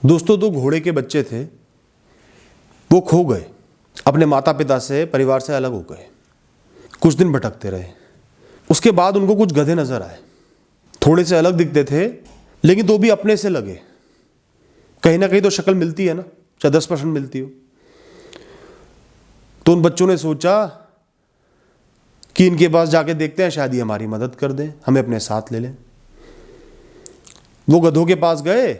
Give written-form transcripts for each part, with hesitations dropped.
दोस्तों, दो घोड़े के बच्चे थे, वो खो गए, अपने माता पिता से, परिवार से अलग हो गए। कुछ दिन भटकते रहे। उसके बाद उनको कुछ गधे नजर आए, थोड़े से अलग दिखते थे लेकिन तो भी अपने से लगे। कहीं ना कहीं तो शक्ल मिलती है ना, चाहे 10% मिलती हो। तो उन बच्चों ने सोचा कि इनके पास जाके देखते हैं, शायद ये हमारी मदद कर दें, हमें अपने साथ ले लें। वो गधों के पास गए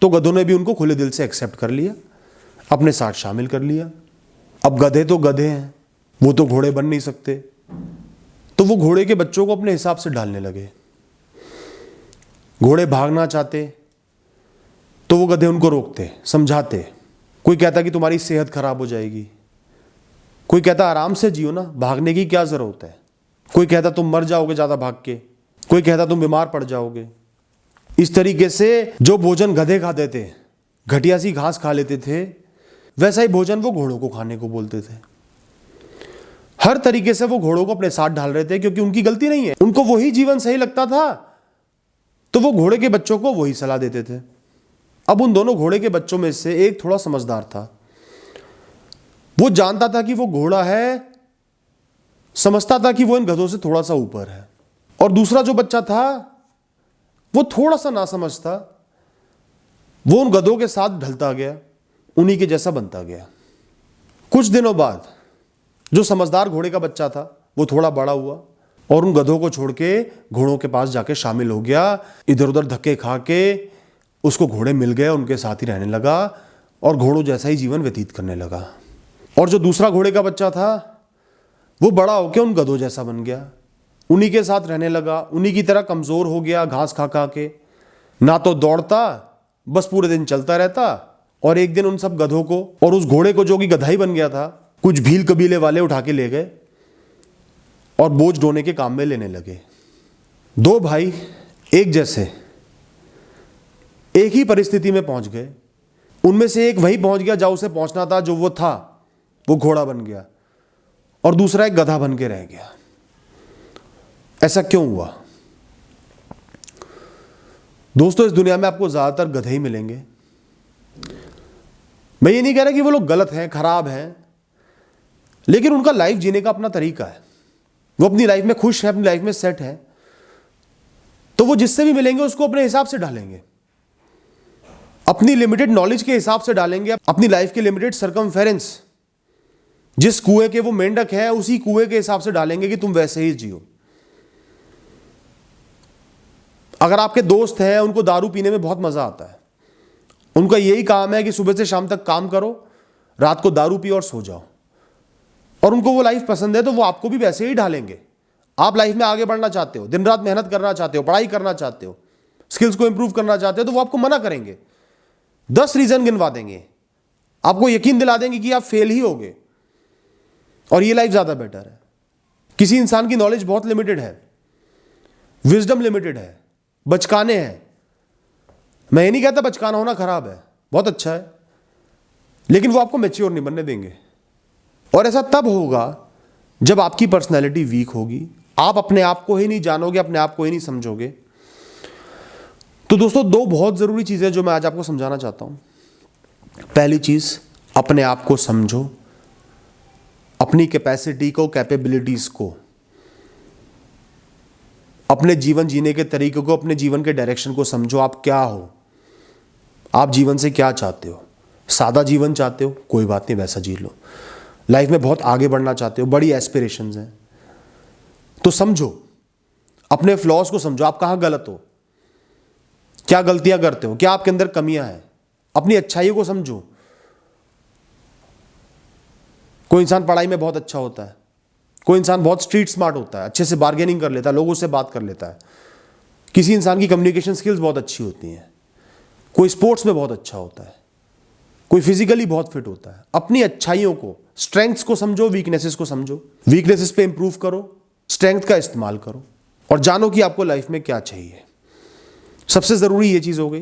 तो गधों ने भी उनको खुले दिल से एक्सेप्ट कर लिया, अपने साथ शामिल कर लिया। अब गधे तो गधे हैं, वो तो घोड़े बन नहीं सकते। तो वो घोड़े के बच्चों को अपने हिसाब से ढालने लगे। घोड़े भागना चाहते तो वो गधे उनको रोकते, समझाते। कोई कहता कि तुम्हारी सेहत खराब हो जाएगी, कोई कहता आराम से जियो ना, भागने की क्या जरूरत है। कोई कहता तुम मर जाओगे ज्यादा भाग के, कोई कहता तुम बीमार पड़ जाओगे। इस तरीके से जो भोजन गधे खाते थे, घटिया सी घास खा लेते थे, वैसा ही भोजन वो घोड़ों को खाने को बोलते थे। हर तरीके से वो घोड़ों को अपने साथ ढाल रहे थे, क्योंकि उनकी गलती नहीं है, उनको वही जीवन सही लगता था, तो वो घोड़े के बच्चों को वही सलाह देते थे। अब उन दोनों घोड़े के बच्चों में से एक थोड़ा समझदार था। वो जानता था कि वो घोड़ा है, समझता था कि वो इन गधों से थोड़ा सा ऊपर है। और दूसरा जो बच्चा था वो थोड़ा सा नासमझ था, वो उन गधों के साथ ढलता गया, उन्हीं के जैसा बनता गया। कुछ दिनों बाद जो समझदार घोड़े का बच्चा था वो थोड़ा बड़ा हुआ और उन गधों को छोड़ के घोड़ों के पास जाके शामिल हो गया। इधर उधर धक्के खा के उसको घोड़े मिल गए, उनके साथ ही रहने लगा और घोड़ों जैसा ही जीवन व्यतीत करने लगा। और जो दूसरा घोड़े का बच्चा था वो बड़ा होकर उन गधों जैसा बन गया, उन्हीं के साथ रहने लगा, उन्हीं की तरह कमजोर हो गया घास खा खा के। ना तो दौड़ता, बस पूरे दिन चलता रहता। और एक दिन उन सब गधों को और उस घोड़े को, जो कि गधा ही बन गया था, कुछ भील कबीले वाले उठा के ले गए और बोझ ढोने के काम में लेने लगे। दो भाई एक जैसे एक ही परिस्थिति में पहुंच गए। उनमें से एक वहीं पहुंच गया जहां उसे पहुंचना था, जो वो था, वो घोड़ा बन गया, और दूसरा एक गधा बन के रह गया। ऐसा क्यों हुआ? दोस्तों, इस दुनिया में आपको ज्यादातर गधे ही मिलेंगे। मैं ये नहीं कह रहा कि वो लोग गलत हैं, खराब हैं, लेकिन उनका लाइफ जीने का अपना तरीका है। वो अपनी लाइफ में खुश है, अपनी लाइफ में सेट है, तो वो जिससे भी मिलेंगे उसको अपने हिसाब से डालेंगे, अपनी लिमिटेड नॉलेज के हिसाब से डालेंगे, अपनी लाइफ के लिमिटेड सरकमफेरेंस, जिस कुएं के वो मेंढक है उसी कुएं के हिसाब से डालेंगे कि तुम वैसे ही जियो। अगर आपके दोस्त हैं, उनको दारू पीने में बहुत मजा आता है, उनका यही काम है कि सुबह से शाम तक काम करो, रात को दारू पियो और सो जाओ, और उनको वो लाइफ पसंद है, तो वो आपको भी वैसे ही ढालेंगे। आप लाइफ में आगे बढ़ना चाहते हो, दिन रात मेहनत करना चाहते हो, पढ़ाई करना चाहते हो, स्किल्स को इंप्रूव करना चाहते हो, तो वो आपको मना करेंगे, 10 रीजन गिनवा देंगे, आपको यकीन दिला देंगे कि आप फेल ही होगे और ये लाइफ ज्यादा बेटर है। किसी इंसान की नॉलेज बहुत लिमिटेड है, विजडम लिमिटेड है, बचकाने हैं। मैं ये नहीं कहता बचकाना होना खराब है, बहुत अच्छा है, लेकिन वो आपको मैच्योर नहीं बनने देंगे। और ऐसा तब होगा जब आपकी पर्सनैलिटी वीक होगी, आप अपने आप को ही नहीं जानोगे, अपने आप को ही नहीं समझोगे। तो दोस्तों, दो बहुत जरूरी चीजें जो मैं आज आपको समझाना चाहता हूं। पहली चीज, अपने आप को समझो, अपनी कैपेसिटी को, कैपेबिलिटीज को, अपने जीवन जीने के तरीके को, अपने जीवन के डायरेक्शन को समझो। आप क्या हो, आप जीवन से क्या चाहते हो। सादा जीवन चाहते हो, कोई बात नहीं, वैसा जी लो। लाइफ में बहुत आगे बढ़ना चाहते हो, बड़ी एस्पिरेशंस हैं, तो समझो, अपने फ्लॉज को समझो। आप कहां गलत हो, क्या गलतियां करते हो, क्या आपके अंदर कमियां हैं, अपनी अच्छाइयों को समझो। कोई इंसान पढ़ाई में बहुत अच्छा होता है, कोई इंसान बहुत स्ट्रीट स्मार्ट होता है, अच्छे से बार्गेनिंग कर लेता है, लोगों से बात कर लेता है। किसी इंसान की कम्युनिकेशन स्किल्स बहुत अच्छी होती हैं, कोई स्पोर्ट्स में बहुत अच्छा होता है, कोई फिजिकली बहुत फिट होता है। अपनी अच्छाइयों को, स्ट्रेंथ्स को समझो, वीकनेसेस को समझो, वीकनेसेस पे इंप्रूव करो, स्ट्रेंथ का इस्तेमाल करो, और जानो कि आपको लाइफ में क्या चाहिए। सबसे जरूरी ये चीज हो गई,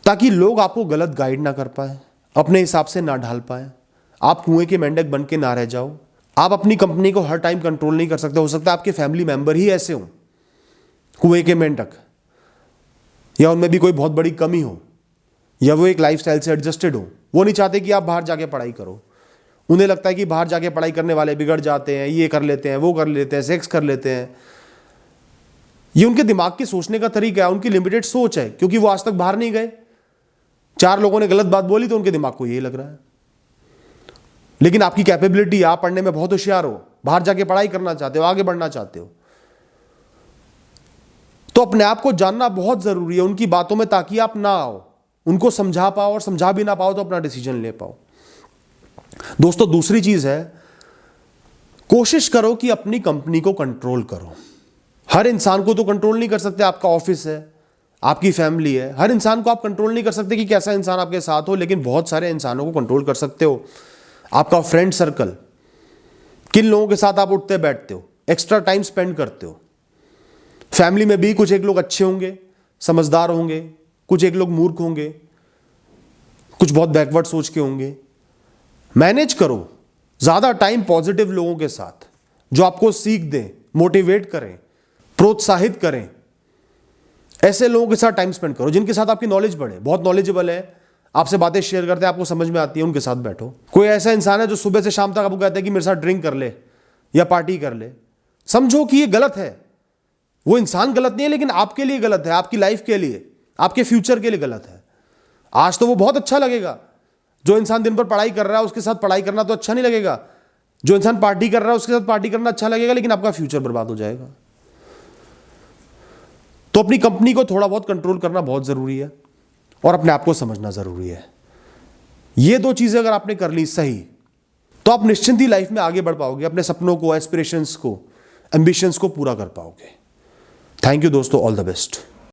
ताकि लोग आपको गलत गाइड ना कर पाए, अपने हिसाब से ना ढाल पाए, आप कुएं के मेंढक बन के ना रह जाओ। आप अपनी कंपनी को हर टाइम कंट्रोल नहीं कर सकते, हो सकता है आपके फैमिली मेंबर ही ऐसे हों, कुएं के मेंढक, या उनमें भी कोई बहुत बड़ी कमी हो, या वो एक लाइफस्टाइल से एडजस्टेड हो, वो नहीं चाहते कि आप बाहर जाके पढ़ाई करो। उन्हें लगता है कि बाहर जाके पढ़ाई करने वाले बिगड़ जाते हैं, ये कर लेते हैं, वो कर लेते हैं, सेक्स कर लेते हैं। ये उनके दिमाग के सोचने का तरीका है, उनकी लिमिटेड सोच है, क्योंकि वो आज तक बाहर नहीं गए। 4 लोगों ने गलत बात बोली तो उनके दिमाग को यही लग रहा है। लेकिन आपकी कैपेबिलिटी, आप पढ़ने में बहुत होशियार हो, बाहर जाके पढ़ाई करना चाहते हो, आगे बढ़ना चाहते हो, तो अपने आप को जानना बहुत जरूरी है उनकी बातों में, ताकि आप ना आओ, उनको समझा पाओ, और समझा भी ना पाओ तो अपना डिसीजन ले पाओ। दोस्तों, दूसरी चीज है, कोशिश करो कि अपनी कंपनी को कंट्रोल करो। हर इंसान को तो कंट्रोल नहीं कर सकते, आपका ऑफिस है, आपकी फैमिली है, हर इंसान को आप कंट्रोल नहीं कर सकते कि कैसा इंसान आपके साथ हो, लेकिन बहुत सारे इंसानों को कंट्रोल कर सकते हो। आपका फ्रेंड सर्कल, किन लोगों के साथ आप उठते बैठते हो, एक्स्ट्रा टाइम स्पेंड करते हो। फैमिली में भी कुछ एक लोग अच्छे होंगे, समझदार होंगे, कुछ एक लोग मूर्ख होंगे, कुछ बहुत बैकवर्ड सोच के होंगे। मैनेज करो ज्यादा टाइम पॉजिटिव लोगों के साथ, जो आपको सीख दें, मोटिवेट करें, प्रोत्साहित करें। ऐसे लोगों के साथ टाइम स्पेंड करो जिनके साथ आपकी नॉलेज बढ़े, बहुत नॉलेजेबल है, आपसे बातें शेयर करते हैं, आपको समझ में आती है, उनके साथ बैठो। कोई ऐसा इंसान है जो सुबह से शाम तक आपको कहता है कि मेरे साथ ड्रिंक कर ले या पार्टी कर ले, समझो कि ये गलत है। वो इंसान गलत नहीं है, लेकिन आपके लिए गलत है, आपकी लाइफ के लिए, आपके फ्यूचर के लिए गलत है। आज तो वो बहुत अच्छा लगेगा, जो इंसान दिन भर पढ़ाई कर रहा है उसके साथ पढ़ाई करना तो अच्छा नहीं लगेगा, जो इंसान पार्टी कर रहा है उसके साथ पार्टी करना अच्छा लगेगा, लेकिन आपका फ्यूचर बर्बाद हो जाएगा। तो अपनी कंपनी को थोड़ा बहुत कंट्रोल करना बहुत जरूरी है, और अपने आप को समझना जरूरी है। ये 2 चीजें अगर आपने कर ली सही, तो आप निश्चिंत ही लाइफ में आगे बढ़ पाओगे, अपने सपनों को, एस्पिरेशंस को, एम्बिशंस को पूरा कर पाओगे। थैंक यू दोस्तों, ऑल द बेस्ट।